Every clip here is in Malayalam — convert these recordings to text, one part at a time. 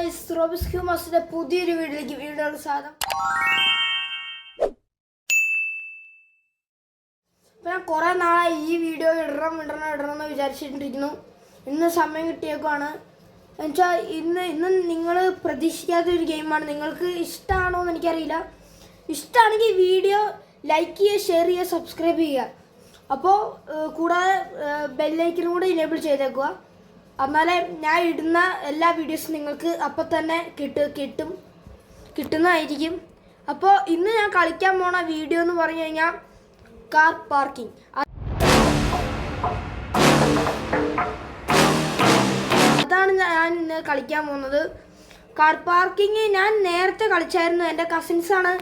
ഗൈസ്, റോബിസ് ഹ്യൂമസിന്റെ പുതിയൊരു വീഡിയോയിലേക്ക് വീണ്ടും സ്വാഗതം. ഞാൻ കുറേ നാളായി ഈ വീഡിയോ ഇടണം എന്ന് വിചാരിച്ചിട്ടിരിക്കുന്നു. ഇന്ന് സമയം കിട്ടിയേക്കുവാണ്. എന്നുവെച്ചാൽ ഇന്ന് നിങ്ങൾ പ്രതീക്ഷിക്കാത്ത ഒരു ഗെയിമാണ്. നിങ്ങൾക്ക് ഇഷ്ടമാണോ എന്ന് എനിക്കറിയില്ല. ഇഷ്ടമാണെങ്കിൽ വീഡിയോ ലൈക്ക് ചെയ്യുക, ഷെയർ ചെയ്യുക, സബ്സ്ക്രൈബ് ചെയ്യുക. അപ്പോൾ കൂടാതെ ബെല്ലൈക്കനും കൂടെ ഇനേബിൾ ചെയ്തേക്കുക. എന്നാലേ ഞാൻ ഇടുന്ന എല്ലാ വീഡിയോസും നിങ്ങൾക്ക് അപ്പം തന്നെ കിട്ടുന്നതായിരിക്കും. അപ്പോൾ ഇന്ന് ഞാൻ കളിക്കാൻ പോണ വീഡിയോ എന്ന് പറഞ്ഞു കഴിഞ്ഞാൽ കാർ പാർക്കിംഗ്. അതാണ് ഞാൻ ഇന്ന് കളിക്കാൻ പോകുന്നത്. കാർ പാർക്കിംഗ് ഞാൻ നേരത്തെ കളിച്ചായിരുന്നു. എൻ്റെ കസിൻസാണ്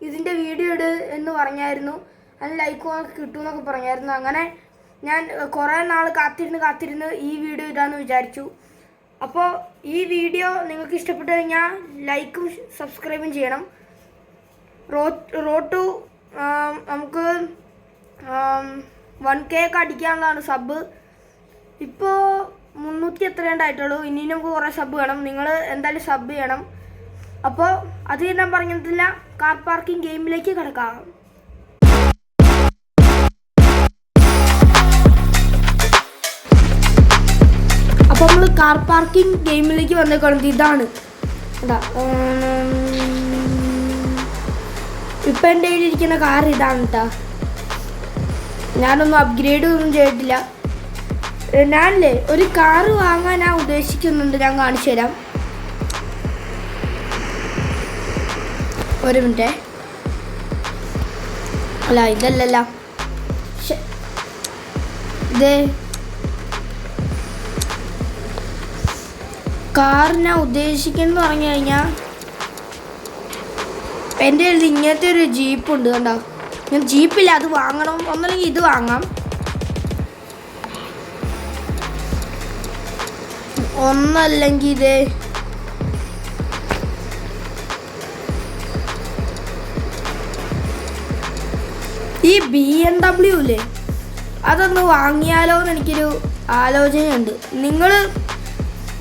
ഇതിൻ്റെ വീഡിയോ ഇട് എന്ന് പറഞ്ഞായിരുന്നു. അതിന് ലൈക്ക് കിട്ടുമെന്നൊക്കെ പറഞ്ഞായിരുന്നു. അങ്ങനെ ഞാൻ കുറേ നാൾ കാത്തിരുന്ന് ഈ വീഡിയോ ഇടാമെന്ന് വിചാരിച്ചു. അപ്പോൾ ഈ വീഡിയോ നിങ്ങൾക്ക് ഇഷ്ടപ്പെട്ട് കഴിഞ്ഞാൽ ലൈക്കും സബ്സ്ക്രൈബും ചെയ്യണം. റോഡ് ടു നമുക്ക് 1K ഒക്കെ അടിക്കാനുള്ളതാണ് സബ്. ഇപ്പോൾ 300 എത്രയുണ്ടായിട്ടുള്ളൂ. ഇനി നമുക്ക് കുറേ സബ് വേണം. നിങ്ങൾ എന്തായാലും സബ് ചെയ്യണം. അപ്പോൾ അത് ഞാൻ പറഞ്ഞിട്ടില്ല. കാർ പാർക്കിംഗ് ഗെയിമിലേക്ക് കിടക്കാം. അപ്പോൾ നമ്മൾ കാർ പാർക്കിംഗ് ഗെയിമിലേക്ക് വന്നേക്കുന്നത് ഇതാണ്. ഇപ്പം എൻ്റെ കയ്യിലിരിക്കുന്ന കാർ ഇതാണ് കേട്ടോ. ഞാനൊന്നും അപ്ഗ്രേഡ് ഒന്നും ചെയ്തിട്ടില്ല. ഞാനല്ലേ ഒരു കാറ് വാങ്ങാൻ ഞാൻ ഉദ്ദേശിക്കുന്നുണ്ട്. ഞാൻ കാണിച്ചു തരാം. ഒരു മിനിറ്റ്. അല്ല, ഇതല്ലല്ല. ഇതേ കാർ ഞാൻ ഉദ്ദേശിക്കുന്നത് പറഞ്ഞു കഴിഞ്ഞാൽ എൻ്റെ അടുത്ത് ഇങ്ങനത്തെ ഒരു ജീപ്പുണ്ട് കണ്ടോ. ഞാൻ ജീപ്പില്ല, അത് വാങ്ങണം. ഒന്നല്ലെങ്കിൽ ഇത് വാങ്ങാം, ഒന്നല്ലെങ്കിൽ ഇത്. ഈ BMW ഇല്ലേ, അതൊന്ന് വാങ്ങിയാലോ എന്ന് എനിക്കൊരു ആലോചനയുണ്ട്.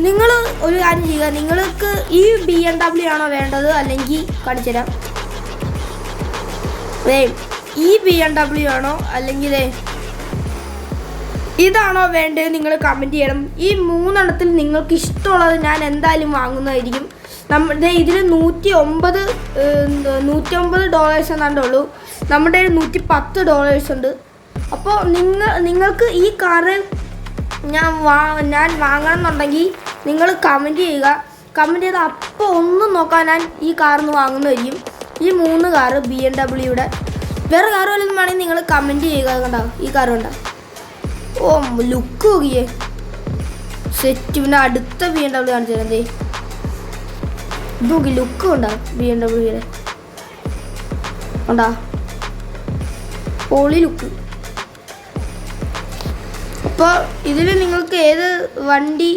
നിങ്ങൾ ഒരു കാര്യം ചെയ്യുക. നിങ്ങൾക്ക് ഈ BMW ആണോ വേണ്ടത്, അല്ലെങ്കിൽ കാണിച്ചുതരാം. ഈ BMW ആണോ അല്ലെങ്കിൽ ഇതാണോ വേണ്ടത് നിങ്ങൾ കമൻറ്റ് ചെയ്യണം. ഈ 3 നിങ്ങൾക്ക് ഇഷ്ടമുള്ളത് ഞാൻ എന്തായാലും വാങ്ങുന്നതായിരിക്കും. ഇതിൽ $109 എന്നാണ്ടുള്ളൂ. നമ്മുടെ $110 ഉണ്ട്. അപ്പോൾ നിങ്ങൾക്ക് ഈ കാറ് ഞാൻ വാങ്ങണം എന്നുണ്ടെങ്കിൽ നിങ്ങൾ കമൻറ്റ് ചെയ്യുക. കമൻറ്റ് ചെയ്താൽ അപ്പോൾ ഒന്നും നോക്കാൻ ഞാൻ ഈ കാറിന്ന് വാങ്ങുന്നതായിരിക്കും. ഈ 3 കാറ് BMW-യുടെ. വേറെ കാറ് വല്ലതും വേണമെങ്കിൽ നിങ്ങൾ കമൻറ്റ് ചെയ്യുക. കണ്ടോ, ഈ കാറ് കണ്ടോ. ഓ, ലുക്ക് നോക്കിയേ, സെറ്റ്. പിന്നെ അടുത്ത BMW കാണിച്ചു തരാം. ഇത് നോക്കി, ലുക്ക് ഉണ്ടോ BMW-യുടെ. ഉണ്ടോ, പൊളി ലുക്ക്. അപ്പോൾ ഇതിൽ നിങ്ങൾക്ക് ഏത് വണ്ടി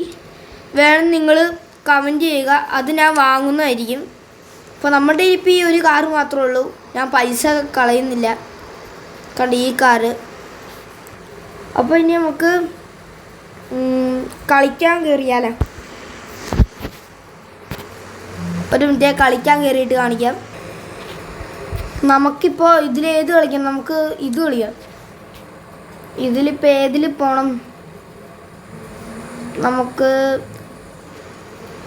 വേണം നിങ്ങൾ കമൻറ്റ് ചെയ്യുക. അത് ഞാൻ വാങ്ങുന്നതായിരിക്കും. അപ്പോൾ നമ്മുടെ ഇപ്പോൾ ഈ ഒരു കാറ് മാത്രമേ ഉള്ളൂ. ഞാൻ പൈസ കളയുന്നില്ല. കണ്ട് ഈ കാറ്. അപ്പോൾ ഇനി നമുക്ക് കളിക്കാൻ കയറിയാലോ. ഒരു മിനിറ്റ്, കളിക്കാൻ കയറിയിട്ട് കാണിക്കാം. നമുക്കിപ്പോൾ ഇതിലേത് കളിക്കാം? നമുക്ക് ഇത് കളിക്കാം. ഇതിലിപ്പോൾ ഏതിൽ പോകണം? നമുക്ക്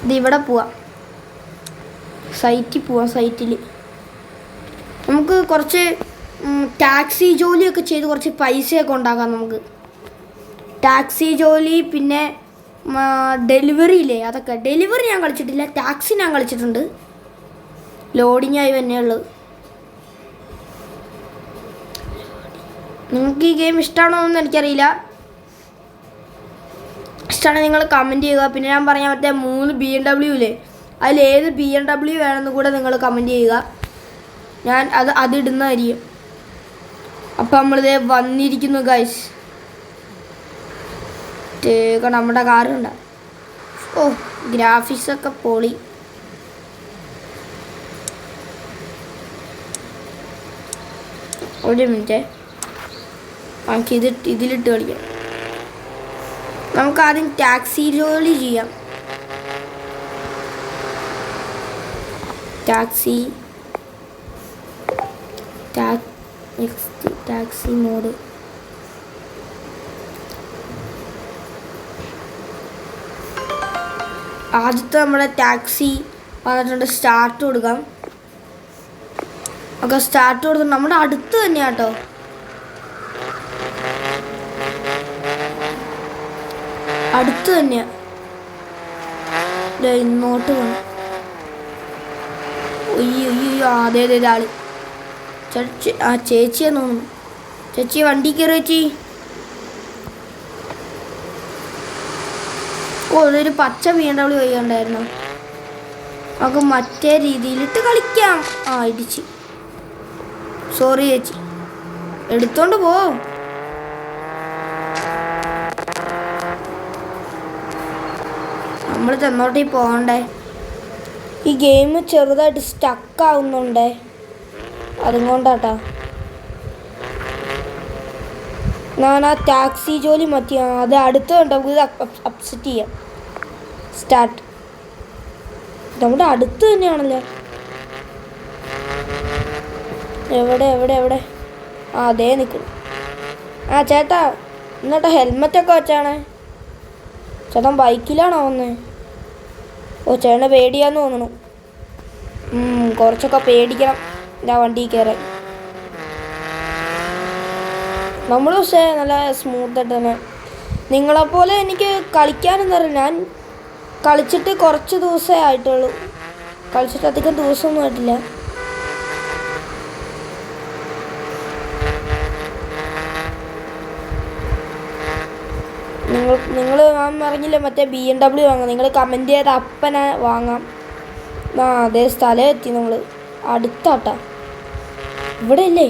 ഇതിവിടെ പോവാം. സൈറ്റിൽ പോവാം. സൈറ്റിൽ നമുക്ക് കുറച്ച് ടാക്സി ജോലിയൊക്കെ ചെയ്ത് കുറച്ച് പൈസയൊക്കെ ഉണ്ടാക്കാം. നമുക്ക് ടാക്സി ജോലി, പിന്നെ ഡെലിവറി ഇല്ലേ, അതൊക്കെ. ഡെലിവറി ഞാൻ കളിച്ചിട്ടില്ല, ടാക്സി ഞാൻ കളിച്ചിട്ടുണ്ട്. ലോഡിങ് ആയി തന്നെയുള്ളൂ. നിങ്ങൾക്ക് ഈ ഗെയിം ഇഷ്ടമാണോ എന്ന് എനിക്കറിയില്ല. ഇഷ്ടമാണെങ്കിൽ നിങ്ങൾ കമൻറ്റ് ചെയ്യുക. പിന്നെ ഞാൻ പറയാൻ പറ്റിയ 3 BMW ഇല്ലേ, അതിലേത് BMW വേണമെന്ന് കൂടെ നിങ്ങൾ കമൻറ്റ് ചെയ്യുക. ഞാൻ അതിടുന്നതായിരിക്കും. അപ്പം നമ്മളിതേ വന്നിരിക്കുന്നു ഗൈസ്. നമ്മുടെ കാറുണ്ട്. ഓ, ഗ്രാഫിക്സൊക്കെ പൊളി. ഒരു മിനിറ്റ്, നമുക്ക് ഇതിലിട്ട് കളിക്കാം. നമുക്ക് ആദ്യം ടാക്സി ജോലി ചെയ്യാം. Taxi taxi mode. ആദ്യത്തെ നമ്മുടെ ടാക്സി വന്നിട്ടുണ്ട്. സ്റ്റാർട്ട് കൊടുക്കാം. ഒക്കെ സ്റ്റാർട്ട് കൊടുത്തിട്ട് നമ്മുടെ അടുത്ത് തന്നെയാണ് കേട്ടോ. അടുത്ത് തന്നെയാണ്. ഇങ്ങോട്ട് പോകണം. അയ്യോ അതെ ആള് ചേച്ചിയാന്ന് തോന്നുന്നു. ചേച്ചി വണ്ടി കയറി ചേച്ചി. അതൊരു പച്ച BMW കയ്യുണ്ടായിരുന്നു. നമുക്ക് മറ്റേ രീതിയിലിട്ട് കളിക്കാം. ഇടിച്ച്. സോറി ചേച്ചി, എടുത്തോണ്ട് പോ. നമ്മൾ ചെന്നോട്ടേ പോകണ്ടേ. ഈ ഗെയിം ചെറുതായിട്ട് സ്റ്റക്കാവുന്നുണ്ടേ, അതുകൊണ്ടാട്ടാ. ഞാൻ ആ ടാക്സി ജോലി മതി. അത് അടുത്തുണ്ട്, നമുക്ക് ഇത് അപ്സെറ്റ് ചെയ്യാം. സ്റ്റാർട്ട്. നമ്മുടെ അടുത്ത് തന്നെയാണല്ലോ. എവിടെ അതേ നിൽക്കുന്നു. ചേട്ടാ എന്നിട്ട് ഹെൽമെറ്റൊക്കെ വെച്ചാണേ. ചേട്ടൻ ബൈക്കിലാണോ വന്നേ? ചേട്ടന് പേടിയാന്ന് തോന്നുന്നു. കുറച്ചൊക്കെ പേടിക്കണം ഞാൻ വണ്ടിയിൽ കയറാൻ. നമ്മൾ പക്ഷേ നല്ല സ്മൂത്തായിട്ട് തന്നെ. നിങ്ങളെപ്പോലെ എനിക്ക് കളിക്കാനൊന്നും അറിയില്ല. ഞാൻ കളിച്ചിട്ട് കുറച്ച് ദിവസമേ ആയിട്ടുള്ളൂ. കളിച്ചിട്ട് അധികം ദിവസമൊന്നും ആയിട്ടില്ല. നിങ്ങൾ ഞാൻ പറഞ്ഞില്ല മറ്റേ BMW വാങ്ങാം. നിങ്ങൾ കമൻറ്റ് ചെയ്ത് അപ്പനെ വാങ്ങാം. അതേ സ്ഥലം എത്തി. നമ്മൾ അടുത്താട്ടാ. ഇവിടെ ഇല്ലേ?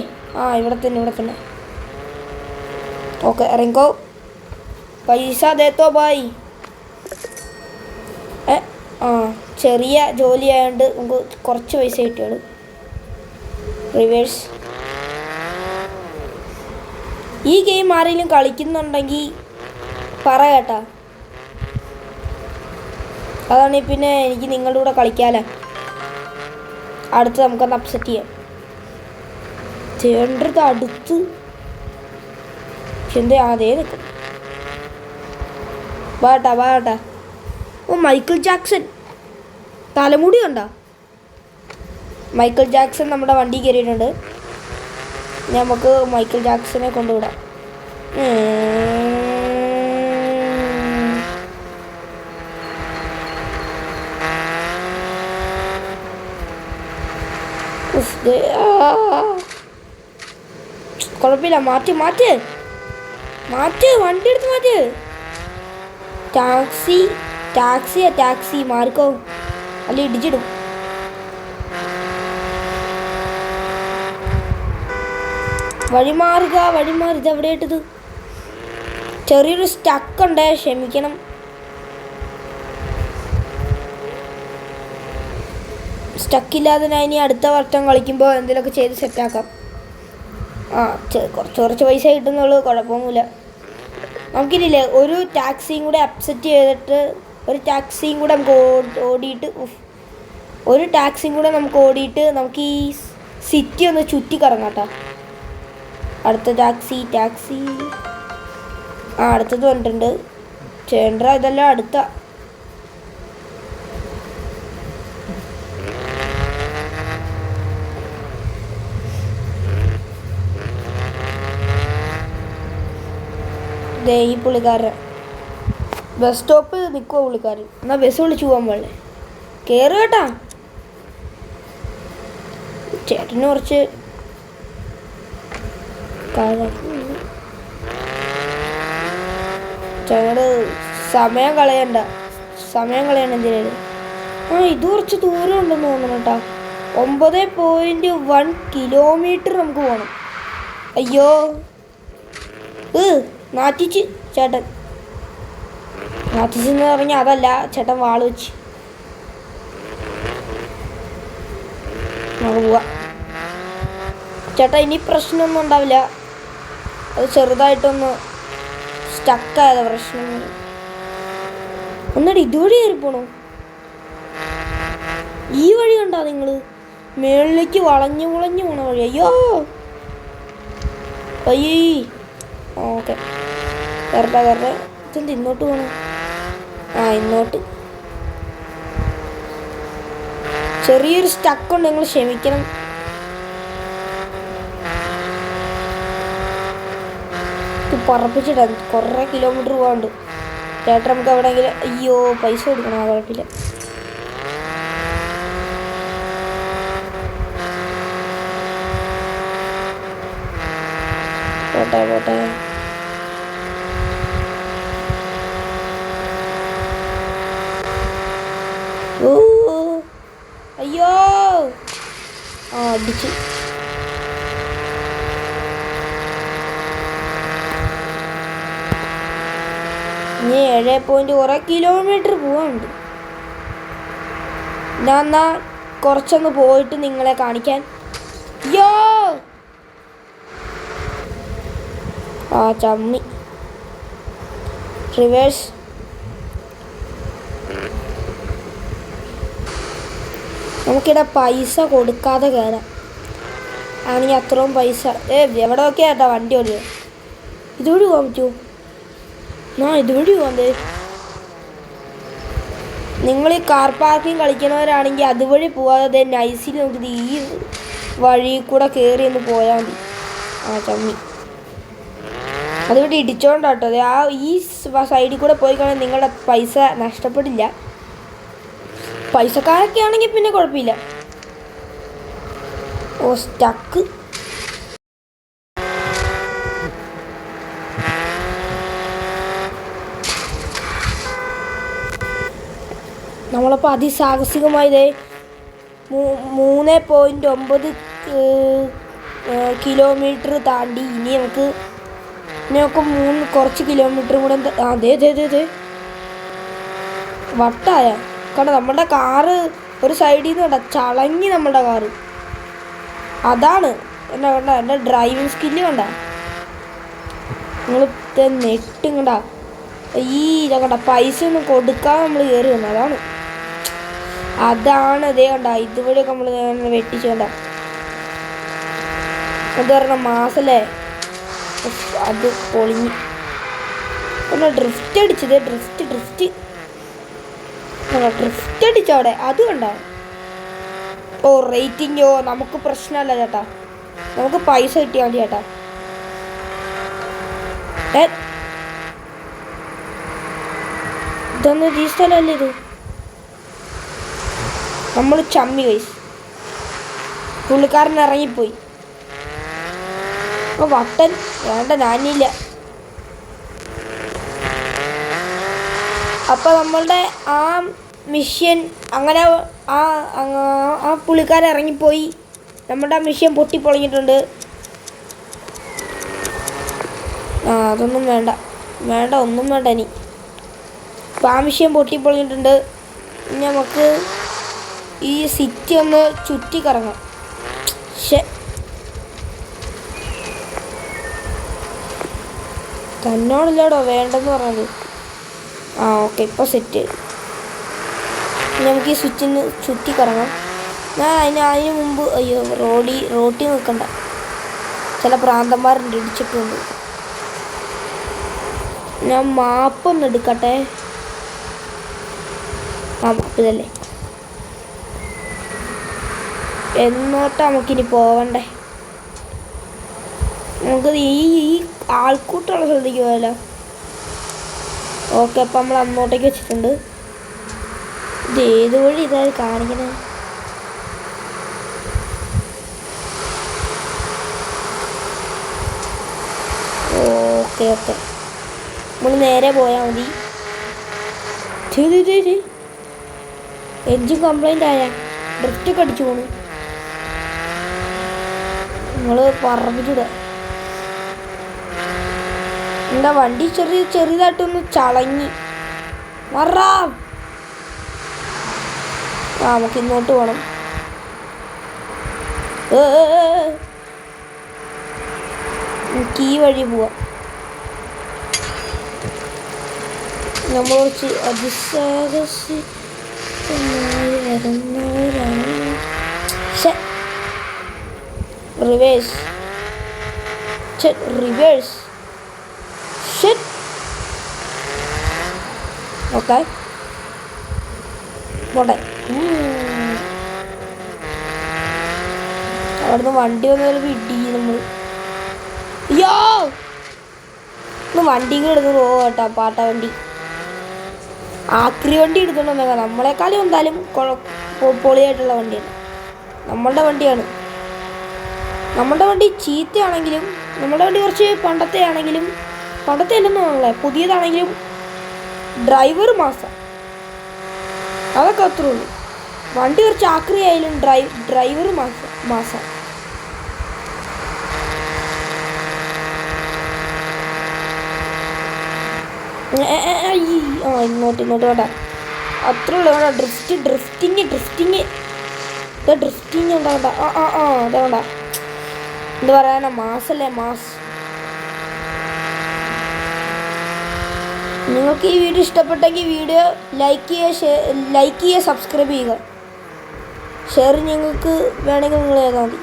ഇവിടെ തന്നെ. ഓക്കെ ഇറങ്ങിക്കോ. പൈസ ദേത്തോ ബായ്. ചെറിയ ജോലി ആയതുകൊണ്ട് നമുക്ക് കുറച്ച് പൈസ കിട്ടിയുള്ളൂ. റിവേഴ്സ്. ഈ ഗെയിം ആരെങ്കിലും കളിക്കുന്നുണ്ടെങ്കിൽ പറ കേട്ടാ. അതാണ് പിന്നെ എനിക്ക് നിങ്ങളുടെ കൂടെ കളിക്കാമല്ലോ. അടുത്ത് നമുക്കൊന്ന് അപ്സെറ്റ് ചെയ്യാം. ചെയ്യേണ്ടത് അടുത്ത് അതേ നിൽക്കും. വാട്ടാ. മൈക്കിൾ ജാക്സൺ തലമുടി കണ്ടോ? മൈക്കിൾ ജാക്സൺ നമ്മുടെ വണ്ടി കയറിയിട്ടുണ്ട്. നമുക്ക് മൈക്കിൾ ജാക്സനെ കൊണ്ടുവിടാം. കുഴപ്പമില്ല. മാറ്റ് വണ്ടി എടുത്ത് മാറ്റ്. ടാക്സി മാർക്കോ അല്ല ഇടിച്ചിടും. വഴിമാറുക. ഇതെവിടെ ഇട്ടത്? ചെറിയൊരു സ്റ്റക്കുണ്ട്, ക്ഷമിക്കണം. സ്റ്റക്കില്ലാതെ ഞാൻ ഇനി അടുത്ത വട്ടം കളിക്കുമ്പോൾ എന്തെങ്കിലുമൊക്കെ ചെയ്ത് സെറ്റാക്കാം. കുറച്ച് പൈസ കിട്ടുന്നുള്ളൂ, കുഴപ്പമൊന്നുമില്ല. നമുക്കില്ലേ ഒരു ടാക്സിയും കൂടെ അപ്സെറ്റ് ചെയ്തിട്ട് നമുക്ക് നമുക്ക് ഈ സിറ്റി ഒന്ന് ചുറ്റി കറങ്ങാം കേട്ടോ. അടുത്ത ടാക്സി അടുത്തത് വന്നിട്ടുണ്ട്. ചേണ്ട ഇതെല്ലാം അടുത്ത. ഈ പുള്ളിക്കാരൻ ബസ് സ്റ്റോപ്പ് നിൽക്കുമോ പുള്ളിക്കാരൻ? എന്നാൽ ബസ് വിളിച്ചു പോകാൻ പാടില്ലേ? കയറ് കേട്ടാ. ചേട്ടന് കുറച്ച് ചേട്ടനോട് സമയം കളയണ്ട എന്തിനേലും. ഇത് കുറച്ച് ദൂരം ഉണ്ടെന്ന് തോന്നുന്നു കേട്ടോ. 9.1 കിലോമീറ്റർ നമുക്ക് പോകണം. അയ്യോ നാറ്റിച്ച് ചേട്ടൻ. നാറ്റിച്ചെന്ന് പറഞ്ഞാൽ അതല്ല, ചേട്ടൻ വാള് വെച്ച്. നമുക്ക് പോവാം. ചേട്ടാ ഇനി പ്രശ്നമൊന്നും ഉണ്ടാവില്ല. അത് ചെറുതായിട്ടൊന്ന് സ്റ്റക്കായതാ പ്രശ്നം. ഒന്നടി ഇതുവഴി കയറി പോണു. ഈ വഴി കണ്ടോ നിങ്ങൾ? മേളിലേക്ക് വളഞ്ഞു വളഞ്ഞു പോണ വഴി. അയ്യോ അയ്യേ. ഓക്കെ വരട്ടെ വരട്ടെ. ഇതെന്ത് ഇങ്ങോട്ട് പോകണം? ഇങ്ങോട്ട്. ചെറിയൊരു സ്റ്റക്കുണ്ട്, നിങ്ങൾ ക്ഷമിക്കണം. ഇത് പറപ്പിച്ചിട്ടാ കുറേ കിലോമീറ്റർ പോകാണ്ട്. ചേട്ടൻ നമുക്ക് എവിടെയെങ്കിലും അയ്യോ പൈസ കൊടുക്കണം. കുഴപ്പമില്ല. പോട്ടെ പോട്ടെ. ഓ അയ്യോ അടിച്ച്. ഇനി 7 കുറേ കിലോമീറ്റർ പോവാനുണ്ട്. ഞാൻ എന്നാ കുറച്ചൊന്ന് പോയിട്ട് നിങ്ങളെ കാണിക്കാൻ. യോ ചമ്മി. റിവേഴ്സ്. നമുക്കിവിടെ പൈസ കൊടുക്കാതെ കയറാം. ആണെങ്കിൽ അത്രയും പൈസ എവിടെ ഒക്കെ ആട്ടാ വണ്ടി ഓടിയത്. ഇതുവഴി പോകാൻ പറ്റുമോ? ഇതുവഴി പോകാൻ. നിങ്ങൾ ഈ കാർ പാർക്കിംഗ് കളിക്കുന്നവരാണെങ്കിൽ അതുവഴി പോകാതെ നൈസിൽ നമുക്ക് ഈ വഴി കൂടെ കയറി ഒന്ന് പോയാൽ മതി. ചമ്മി. അതുകൊണ്ട് ഇടിച്ചോണ്ടാട്ടോ. ഈ സൈഡിൽ കൂടെ പോയി കഴിഞ്ഞാൽ നിങ്ങളുടെ പൈസ നഷ്ടപ്പെടില്ല. പൈസക്കാരൊക്കെ ആണെങ്കിൽ പിന്നെ കുഴപ്പമില്ല. സ്റ്റക്ക്. നമ്മളപ്പോൾ അതിസാഹസികമായത് 3.9 കിലോമീറ്റർ താണ്ടി. ഇനി നമുക്ക് കുറച്ച് കിലോമീറ്റർ കൂടെ. അതെ വട്ടായ കണ്ട നമ്മുടെ കാറ് ഒരു സൈഡിൽ നിന്ന് കണ്ട ചളങ്ങി. നമ്മുടെ കാറ് അതാണ് എന്നാ കണ്ട. എൻ്റെ ഡ്രൈവിങ് സ്കില്ല് കണ്ട നിങ്ങൾ നെട്ടും കണ്ട. ഇതക്കണ്ട പൈസ ഒന്നും കൊടുക്കാതെ നമ്മൾ കയറി വന്നു. അതാണ് അതേ കണ്ട. ഇതുവഴിയൊക്കെ നമ്മൾ വെട്ടിച്ച് കണ്ട. അത് പറഞ്ഞ മാസല്ലേ അത് പൊളിഞ്ഞ്. പിന്നെ ഡ്രിഫ്റ്റ് അടിച്ചത്. ഡ്രിഫ്റ്റ് അടിച്ചവിടെ അത് കണ്ട. റേറ്റിംഗോ നമുക്ക് പ്രശ്നമല്ല ചേട്ടാ. നമുക്ക് പൈസ കിട്ടിയാൽ മതി ചേട്ടാ. ഇതൊന്നും ഈ സ്ഥലമല്ലേ ഇത്? നമ്മൾ ചമ്മി കൈസ്. പുള്ളിക്കാരൻ ഇറങ്ങിപ്പോയി. വട്ടൻ വേണ്ട ഞാനില്ല. അപ്പോൾ നമ്മളുടെ ആ മിഷ്യൻ അങ്ങനെ ആ പുള്ളിക്കാരൻ ഇറങ്ങിപ്പോയി. നമ്മുടെ ആ മിഷ്യൻ പൊട്ടിപ്പൊളിഞ്ഞിട്ടുണ്ട്. അതൊന്നും വേണ്ട ഒന്നും വേണ്ട. ഇനി അപ്പോൾ ആ മിഷ്യൻ പൊട്ടിപ്പൊളിഞ്ഞിട്ടുണ്ട്. ഇനി നമുക്ക് ഈ സിറ്റി ഒന്ന് ചുറ്റിക്കറങ്ങാം. തന്നോടില്ലാടോ വേണ്ടെന്ന് പറഞ്ഞത്. ഓക്കെ ഇപ്പോൾ സെറ്റ്. നമുക്ക് ഈ സ്വിച്ചിന് ചുറ്റിക്കറങ്ങാം. അതിന് മുമ്പ് അയ്യോ റോട്ടിൽ നിൽക്കണ്ട. ചില പ്രാന്തന്മാരുണ്ട് ഇടിച്ചിട്ടുണ്ട്. ഞാൻ മാപ്പൊന്ന് എടുക്കട്ടെ. മാപ്പ് ഇതല്ലേ. എന്നോട്ടാ നമുക്കിനി പോവണ്ടേ? നമുക്ക് ഈ ആൾക്കൂട്ടമുള്ള സ്ഥലത്തേക്ക് പോയാലോ? ഓക്കെ അപ്പം നമ്മൾ അങ്ങോട്ടേക്ക് വെച്ചിട്ടുണ്ട്. ഇത് ഏത് വഴി ഇതായി കാണിക്കണേ? ഓക്കെ നമ്മൾ നേരെ പോയാൽ മതി. എൻജിൻ കംപ്ലൈൻ്റ് ആയ ഡ്രിഫ്റ്റൊക്കെ അടിച്ചു പോണു. നിങ്ങൾ പറപ്പിച്ചിട. എന്താ വണ്ടി ചെറിയതായിട്ടൊന്ന് ചളങ്ങി. നമുക്ക് ഇങ്ങോട്ട് പോകണം. നമുക്ക് ഈ വഴി പോവാം. നമ്മൾ കുറച്ച് അതിസാഹസികമായി വരുന്നവരാണ്. Reverse reverse shit. ഓക്കെ പോട്ടെ. അവിടുന്ന് വണ്ടി വന്നൊരു ഇടി നമ്മൾ. അയ്യോ ഒന്ന് വണ്ടിക്ക് എടുത്ത് പോവാ കേട്ടോ. പാട്ട വണ്ടി ആക്രി വണ്ടി എടുത്തോണ്ട് വന്നേക്കാം. നമ്മളെക്കാളും എന്തായാലും പൊളിയായിട്ടുള്ള വണ്ടിയാണ് നമ്മളുടെ വണ്ടിയാണ്. നമ്മളുടെ വണ്ടി ചീത്തയാണെങ്കിലും നമ്മുടെ വണ്ടി കുറച്ച് പണ്ടത്തെ ആണെങ്കിലും പണ്ടത്തെ അല്ലെന്നുള്ളേ പുതിയതാണെങ്കിലും ഡ്രൈവർ മാസം അതൊക്കെ അത്രേ ഉള്ളൂ. വണ്ടി കുറച്ച് ആക്രി ആയാലും ഡ്രൈവർ മാസം. ഇങ്ങോട്ട് വേണ്ട അത്രേ ഉള്ളൂ. വേണ്ട ഡ്രിഫ്റ്റിങ് ഉണ്ടാവണ്ട. അതാ വേണ്ട. എന്താ പറയാനാ മാസല്ലേ മാസ്. നിങ്ങൾക്ക് ഈ വീഡിയോ ഇഷ്ടപ്പെട്ടെങ്കിൽ വീഡിയോ ലൈക്ക് ചെയ്യുക, സബ്സ്ക്രൈബ് ചെയ്യുക. ഷെയർ നിങ്ങൾക്ക് വേണമെങ്കിൽ നിങ്ങൾ ചെയ്താൽ മതി.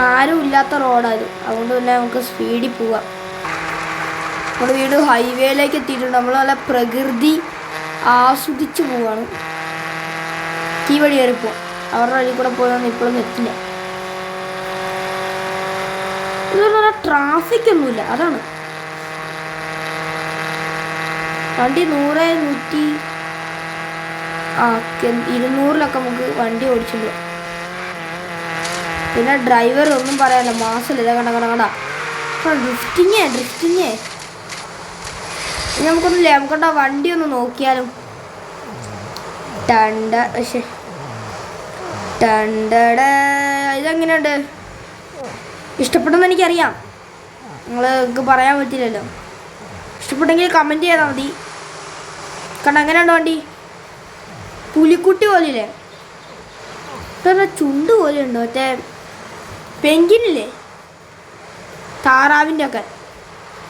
ആരും ഇല്ലാത്ത റോഡാണ്, അതുകൊണ്ട് തന്നെ നമുക്ക് സ്പീഡിൽ പോവാം. നമ്മുടെ വീട് ഹൈവേയിലേക്ക് എത്തിയിട്ടുണ്ട്. നമ്മൾ നല്ല പ്രകൃതി ആസ്വദിച്ച് പോവാണ്. ഈ വഴി കയറി പോവാം. അവരുടെ വഴി കൂടെ പോയൊന്നും ഇപ്പോഴൊന്നും എത്തില്ല. ഇതൊന്നും പറഞ്ഞാൽ ട്രാഫിക് ഒന്നുമില്ല, അതാണ്. വണ്ടി 200 നമുക്ക് വണ്ടി ഓടിച്ചിട്ടുണ്ട്. പിന്നെ ഡ്രൈവർ ഒന്നും പറയാനില്ല, മാസമില്ല. കണ്ട ഡ്രിഫ്റ്റിങ്ങേ ഇനി നമുക്കൊന്ന് വണ്ടി ഒന്ന് നോക്കിയാലും. ഇതെങ്ങനെയുണ്ട്? ഇഷ്ടപ്പെട്ടെന്ന് എനിക്കറിയാം, നിങ്ങൾക്ക് പറയാൻ പറ്റില്ലല്ലോ. ഇഷ്ടപ്പെട്ടെങ്കിൽ കമൻറ്റ് ചെയ്താൽ മതി. കണ്ട എങ്ങനെയുണ്ട് വണ്ടി? പുലിക്കുട്ടി പോലില്ലേ? ചുണ്ട് പോലെ ഉണ്ടോ? മറ്റേ പെങ്കിനില്ലേ, താറാവിൻ്റെ ഒക്കെ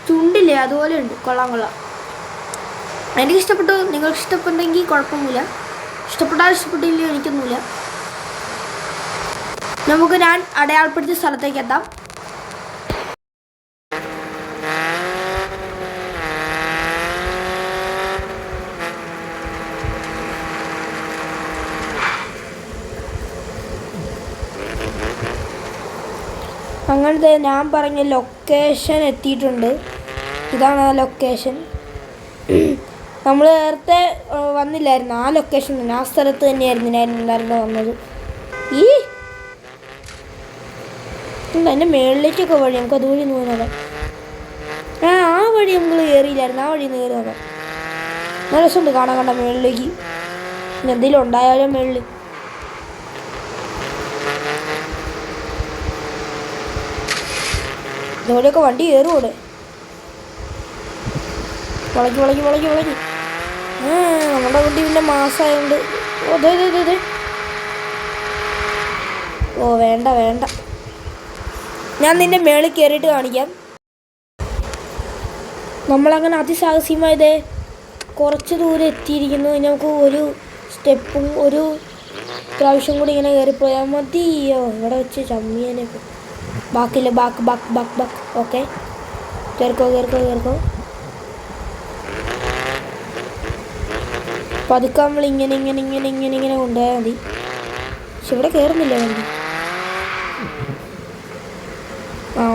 ചുണ്ടില്ലേ, അതുപോലെ ഉണ്ട്. കൊള്ളാം. എനിക്ക് ഇഷ്ടപ്പെട്ടു. നിങ്ങൾക്ക് ഇഷ്ടപ്പെട്ടെങ്കിൽ കുഴപ്പമൊന്നുമില്ല. ഇഷ്ടപ്പെട്ടില്ല എനിക്കൊന്നുമില്ല. നമുക്ക് ഞാൻ അടയാളപ്പെടുത്തിയ സ്ഥലത്തേക്ക് എത്താം. അങ്ങനത്തെ ഞാൻ പറഞ്ഞ ലൊക്കേഷൻ എത്തിയിട്ടുണ്ട്. ഇതാണ് ആ ലൊക്കേഷൻ. നമ്മൾ നേരത്തെ വന്നില്ലായിരുന്നു ആ ലൊക്കേഷൻ തന്നെ, ആ സ്ഥലത്ത് തന്നെയായിരുന്നു ഞാൻ ഉണ്ടായിരുന്നു വന്നത്. എൻ്റെ മേളിലേക്കൊക്കെ വഴി, നമുക്ക് അതുവഴി ഒന്ന് പോകാം. ആ വഴി നമ്മൾ കയറിയില്ലായിരുന്നു, ആ വഴി ഒന്ന് കയറി നോക്കാം. നല്ല രസമുണ്ട് കാണാൻ. മേളിലേക്ക് പിന്നെ എന്തെങ്കിലും ഉണ്ടായാലും മേളിൽ. ഇതുവരെയൊക്കെ വണ്ടി കയറുകൂടെ? വളക്കി നമ്മുടെ വണ്ടി പിന്നെ മാസമായതുകൊണ്ട്. വേണ്ട ഞാൻ നിന്റെ മേളിൽ കയറിയിട്ട് കാണിക്കാം. നമ്മളങ്ങനെ അതിസാഹസ്യമായത് കുറച്ച് ദൂരം എത്തിയിരിക്കുന്നു. നമുക്ക് ഒരു സ്റ്റെപ്പും ഒരു പ്രാവശ്യം കൂടി ഇങ്ങനെ കയറിപ്പോയാൽ മതിയോ? ഇവിടെ വെച്ച് ചമ്മിയനെ ബാക്കില്ല. ബാക്ക്. ഓക്കെ, കയറിക്കോ. പതുക്കെ നമ്മൾ ഇങ്ങനെ കൊണ്ടുപോയാൽ മതി. പക്ഷെ ഇവിടെ കയറുന്നില്ല വണ്ടി.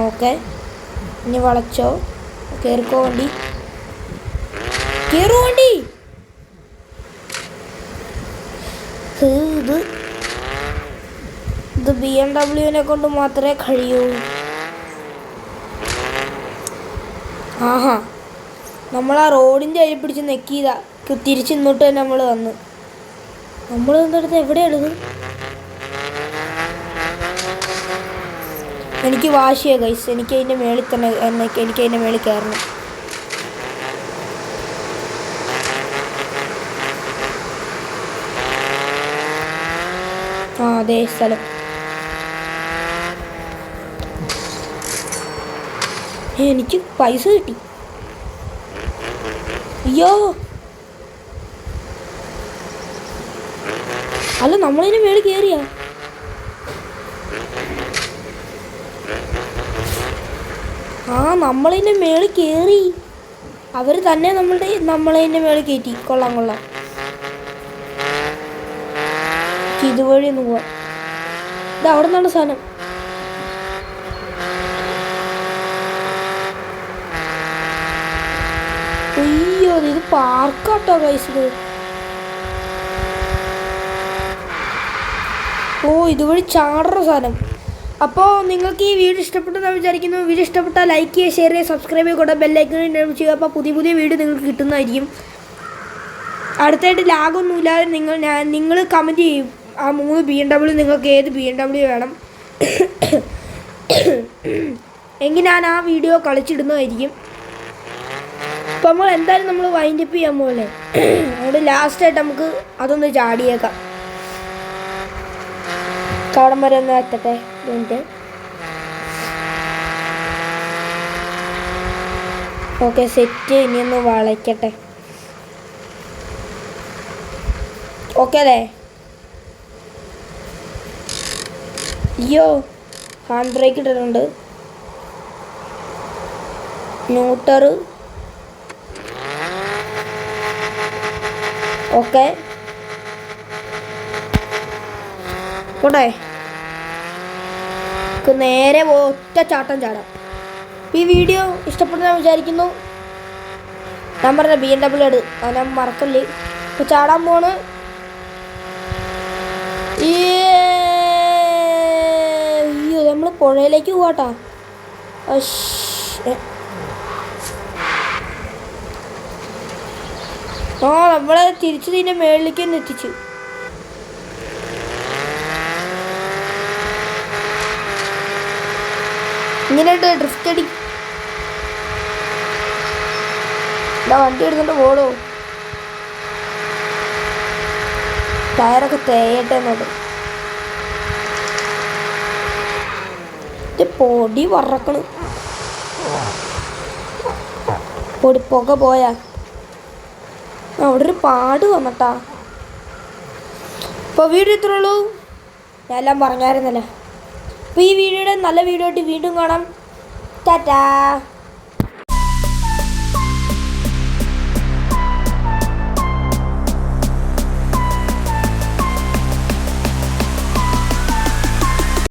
ഓക്കെ, ഇനി വളച്ചോ. കയറിക്കോ വണ്ടി. ഇത് BMW കൊണ്ട് മാത്രമേ കഴിയൂ. നമ്മൾ ആ റോഡിൻ്റെ അരി പിടിച്ച് നെക്കിയതാ. തിരിച്ചിങ്ങോട്ട് തന്നെ നമ്മൾ വന്ന്. നമ്മൾ എന്തെടുത്ത് എവിടെയാണിത്? എനിക്ക് വാശിയാ ഗൈസ്. എനിക്ക് അതിൻ്റെ മേളിൽ തന്നെ എനിക്ക് അതിൻ്റെ മേളിൽ കയറണം. അതേ സ്ഥലം. എനിക്ക് പൈസ കിട്ടി. അയ്യോ അല്ല നമ്മളതിന് മേളിൽ കയറിയാ? ആ നമ്മളതിൻ്റെ മേളിൽ കയറി. അവർ തന്നെ നമ്മളതിൻ്റെ മേളിൽ കയറ്റി. കൊള്ളാം കൊള്ളാം. ഇതുവഴി ഒന്ന് പോവാം. ഇത് അവിടെ നിന്നുള്ള സാധനം. അയ്യോ ഇത് പാർക്കാട്ടോ ഗൈസ്. ഇത് ഓ ഇതുവഴി ചാടുന്ന സാധനം. അപ്പോൾ നിങ്ങൾക്ക് ഈ വീഡിയോ ഇഷ്ടപ്പെട്ടെന്ന് വിചാരിക്കുന്നു. വീഡിയോ ഇഷ്ടപ്പെട്ടാൽ ലൈക്ക് ചെയ്യുക, ഷെയർ ചെയ്യുക, സബ്സ്ക്രൈബ് ചെയ്യുക, കൂടെ ബെല്ലൈക്കൺ എനേബിൾ ചെയ്യുക. അപ്പോൾ പുതിയ വീഡിയോ നിങ്ങൾക്ക് കിട്ടുന്നതായിരിക്കും. അടുത്തായിട്ട് ലാഗൊന്നുമില്ലാതെ നിങ്ങൾ കമൻറ്റ് ചെയ്യും ആ 3 BMW നിങ്ങൾക്ക് ഏത് BMW വേണം എങ്കിൽ ഞാൻ ആ വീഡിയോ കളിച്ചിടുന്നതായിരിക്കും. അപ്പോൾ നമ്മൾ വൈൻഡപ്പ് ചെയ്യാൻ പോലെ അതുകൊണ്ട് ലാസ്റ്റായിട്ട് നമുക്ക് അതൊന്ന് ചാടിയേക്കാം. കവടം വരെ ഒന്ന് എത്തട്ടെ. Okay set. ഇനിയൊന്ന് വളയ്ക്കട്ടെ. ഓക്കെ അല്ലേ? അയ്യോ ഹാൻഡ് ബ്രേക്ക് ഇട്ടിട്ടുണ്ട്. ന്യൂട്ടർ ഓക്കെ പോട്ടെ. നേരെ ഒറ്റ ചാട്ടം ചാടാം. ഈ വീഡിയോ ഇഷ്ടപ്പെടുന്ന വിചാരിക്കുന്നു. ഞാൻ പറഞ്ഞ BMW എടു ഞാൻ മറക്കല്ലേ. ഇപ്പോൾ ചാടാൻ പോണ്. അയ്യോ നമ്മൾ പുഴയിലേക്ക് പോവാട്ടാ. ആ നമ്മളെ തിരിച്ച് ഇതിൻ്റെ മേളിലേക്ക് തന്നെ എത്തിച്ചു. ഇങ്ങനെയുണ്ട് ഡ്രിഫ്റ്റ് അടി. വണ്ടി എടുത്തിട്ട് പോടോ. ടയറൊക്കെ തേയട്ടെ എന്നോട്. പൊടി വറക്കണ്. പൊടി പുക പോയാ അവിടെ ഒരു പാട് വന്നിട്ടാ. ഇപ്പോൾ വീഡിയോ ഇത്രേ ഉള്ളൂ. ഞാൻ എല്ലാം പറഞ്ഞായിരുന്നല്ലോ. അപ്പോൾ ഈ വീഡിയോയുടെ നല്ല വീഡിയോ ആയിട്ട് വീണ്ടും കാണാം. ടാറ്റാ.